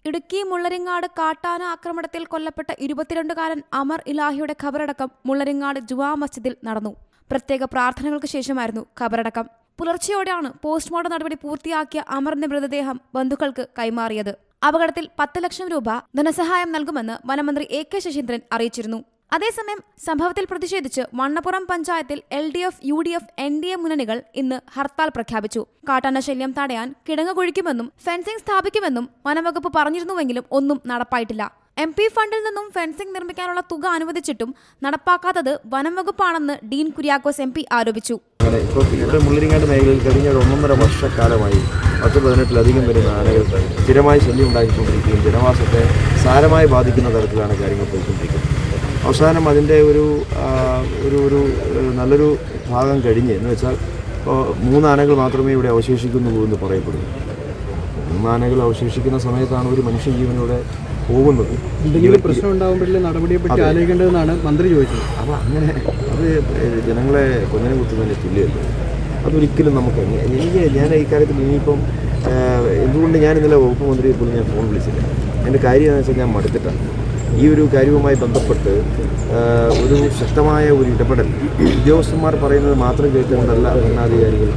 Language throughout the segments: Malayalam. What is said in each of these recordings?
ഇടുക്കി മുള്ളരിങ്ങാട് കാട്ടാന ആക്രമണത്തിൽ കൊല്ലപ്പെട്ട 22കാരൻ അമർ ഇലാഹിയുടെ ഖബറടക്കം മുള്ളരിങ്ങാട് ജുമാ മസ്ജിദിൽ നടന്നു. പ്രത്യേക പ്രാർത്ഥനകൾക്ക് ശേഷമായിരുന്നു ഖബറടക്കം. പുലർച്ചെയോടെയാണ് പോസ്റ്റ്മോർട്ടം നടപടി പൂർത്തിയാക്കിയ അമറിന്റെ മൃതദേഹം ബന്ധുക്കൾക്ക് കൈമാറിയത്. അപകടത്തിൽ 10 ലക്ഷം രൂപ ധനസഹായം നൽകുമെന്ന് വനമന്ത്രി AK ശശീന്ദ്രൻ അറിയിച്ചിരുന്നു. അതേസമയം സംഭവത്തിൽ പ്രതിഷേധിച്ച് വണ്ണപ്പുറം പഞ്ചായത്തിൽ LDF, UDF, NDA മുന്നണികൾ ഇന്ന് ഹർത്താൽ പ്രഖ്യാപിച്ചു. കാട്ടാന ശല്യം തടയാൻ കിടങ്ങ് കുഴിക്കുമെന്നും ഫെൻസിംഗ് സ്ഥാപിക്കുമെന്നും വനംവകുപ്പ് പറഞ്ഞിരുന്നുവെങ്കിലും ഒന്നും നടപ്പായിട്ടില്ല. MP ഫണ്ടിൽ നിന്നും ഫെൻസിംഗ് നിർമ്മിക്കാനുള്ള തുക അനുവദിച്ചിട്ടും നടപ്പാക്കാത്തത് വനംവകുപ്പാണെന്ന് ഡീൻ കുര്യാക്കോസ് MP ആരോപിച്ചു. ഇപ്പോൾ മുള്ളരിങ്ങാട് മേഖലയിൽ കഴിഞ്ഞ 1.5 വർഷക്കാലമായി 10-15ലധികം വരുന്ന ആനകൾ സ്ഥിരമായി ശല്യം ഉണ്ടാക്കിക്കൊണ്ടിരിക്കുകയും ജനവാസത്തെ സാരമായി ബാധിക്കുന്ന തരത്തിലാണ് കാര്യങ്ങൾ പോയിക്കൊണ്ടിരിക്കുന്നത്. അവസാനം അതിൻ്റെ ഒരു നല്ലൊരു ഭാഗം കഴിഞ്ഞ് എന്ന് വെച്ചാൽ 3 ആനകൾ മാത്രമേ ഇവിടെ അവശേഷിക്കുന്നുള്ളൂ എന്ന് പറയപ്പെടുന്നു. 3 ആനകൾ അവശേഷിക്കുന്ന സമയത്താണ് ഒരു മനുഷ്യജീവനിലൂടെ പോകുന്നത്. എന്തെങ്കിലും പ്രശ്നം ഉണ്ടാകുമ്പോഴേ നടപടിയെ പറ്റി ആലോചിക്കേണ്ടതെന്നാണ് മന്ത്രി ചോദിച്ചത്. അപ്പോൾ അങ്ങനെ അത് ജനങ്ങളെ കൊഞ്ഞനെ കുത്തുന്നതിന് തുല്യമല്ല. അതൊരിക്കലും നമുക്ക് ഞാൻ ഈ കാര്യത്തിൽ ഇനിയിപ്പം എന്തുകൊണ്ട് ഞാൻ ഇന്നലെ വകുപ്പ് മന്ത്രിയെ പോലും ഞാൻ ഫോൺ വിളിച്ചില്ല. എൻ്റെ കാര്യം എന്ന് വെച്ചാൽ ഞാൻ മടുത്തിട്ടാണ്. ഈ ഒരു കാര്യവുമായി ബന്ധപ്പെട്ട് ഒരു ശക്തമായ ഒരു ഇടപെടൽ ഉദ്യോഗസ്ഥന്മാർ പറയുന്നത് മാത്രം കേട്ടുകൊണ്ടല്ല ഭരണാധികാരികൾ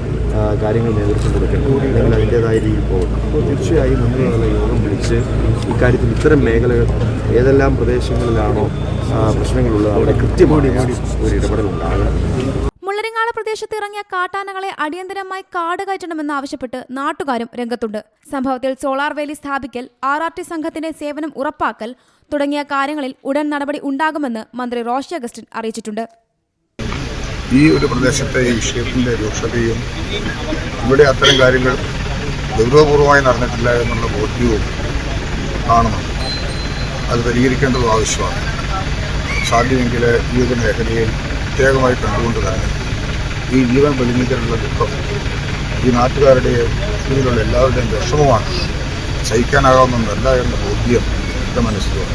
കാര്യങ്ങൾ നേതൃത്വം കൊടുക്കണം, അല്ലെങ്കിൽ അതിൻ്റേതായ രീതിയിൽ പോകണം. അപ്പോൾ തീർച്ചയായും നമ്മൾ യോഗം വിളിച്ച് ഇക്കാര്യത്തിൽ ഇത്തരം മേഖലകൾ ഏതെല്ലാം പ്രദേശങ്ങളിലാണോ പ്രശ്നങ്ങളുള്ളത് അവിടെ കൃത്യമായി ഒരു ഇടപെടൽ ഉണ്ടാകണം. മുള്ളരിങ്ങാട് പ്രദേശത്ത് ഇറങ്ങിയ കാട്ടാനകളെ അടിയന്തരമായി കാട് കയറ്റണമെന്നാവശ്യപ്പെട്ട് നാട്ടുകാരും രംഗത്തുണ്ട്. സംഭവത്തിൽ സോളാർ വേലി സ്ഥാപിക്കൽ, RRT സംഘത്തിന്റെ സേവനം ഉറപ്പാക്കൽ തുടങ്ങിയ കാര്യങ്ങളിൽ ഉടൻ നടപടി ഉണ്ടാകുമെന്ന് മന്ത്രി റോഷി അഗസ്റ്റിൻ അറിയിച്ചിട്ടുണ്ട്. ഈ ഒരു പ്രദേശത്തെ ഈ വിഷയത്തിന്റെ രൂക്ഷതയും ഇവിടെ അത്തരം കാര്യങ്ങൾ ഗൗരവപൂർവമായി നടന്നിട്ടില്ല എന്നുള്ള ബോധ്യവും കാണുന്നു. അത് പരിഹരിക്കേണ്ടതും ആവശ്യമാണ്. സാധ്യമെങ്കിൽ ഈ ഒരു മേഖലയിൽ പ്രത്യേകമായി കണ്ടുകൊണ്ട് തന്നെ ഈ ജീവൻ വെളിഞ്ഞിട്ടുള്ള ദുഃഖം ഈ നാട്ടുകാരുടെയും ഇതിലുള്ള എല്ലാവരുടെയും വിഷമമാണ്, സഹിക്കാനാകാവുന്നതല്ല എന്ന ബോധ്യം എൻ്റെ മനസ്സിലുണ്ട്.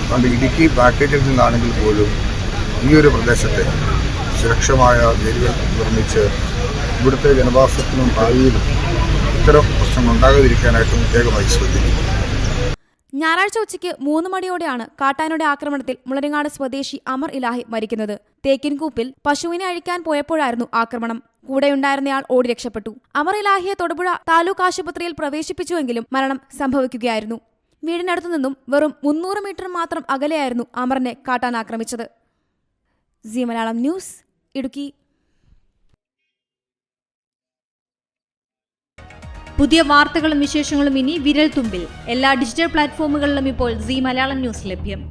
അതുകൊണ്ട് ഇടുക്കി പാക്കേജിൽ നിന്നാണെങ്കിൽ പോലും ഈ ഒരു പ്രദേശത്തെ സുരക്ഷമായ വേലികൾ നിർമ്മിച്ച് ഇവിടുത്തെ ജനവാസത്തിനും ഭാവിയിലും ഇത്തരം പ്രശ്നങ്ങൾ ഉണ്ടാകാതിരിക്കാനായിട്ട് പ്രത്യേകമായി ശ്രദ്ധിക്കും. ഞായറാഴ്ച ഉച്ചയ്ക്ക് 3 മണിയോടെയാണ് കാട്ടാനയുടെ ആക്രമണത്തിൽ മുള്ളരിങ്ങാട് സ്വദേശി അമർ ഇലാഹി മരിക്കുന്നത്. തേക്കിൻകൂപ്പിൽ പശുവിനെ അഴിക്കാൻ പോയപ്പോഴായിരുന്നു ആക്രമണം. കൂടെയുണ്ടായിരുന്നയാൾ ഓടി രക്ഷപ്പെട്ടു. അമർ ഇലാഹിയെ തൊടുപുഴ താലൂക്ക് ആശുപത്രിയിൽ പ്രവേശിപ്പിച്ചുവെങ്കിലും മരണം സംഭവിക്കുകയായിരുന്നു. വീടിനടുത്തുനിന്നും വെറും 300 മീറ്റർ മാത്രം അകലെയായിരുന്നു അമറിനെ കാട്ടാൻ ആക്രമിച്ചത്. C Malayalam news, Idukki. പുതിയ വാർത്തകളും വിശേഷങ്ങളും ഇനി വിരൽ തുമ്പിൽ. എല്ലാ ഡിജിറ്റൽ പ്ലാറ്റ്ഫോമുകളിലും ഇപ്പോൾ സി മലയാളം ന്യൂസ് ലഭ്യം.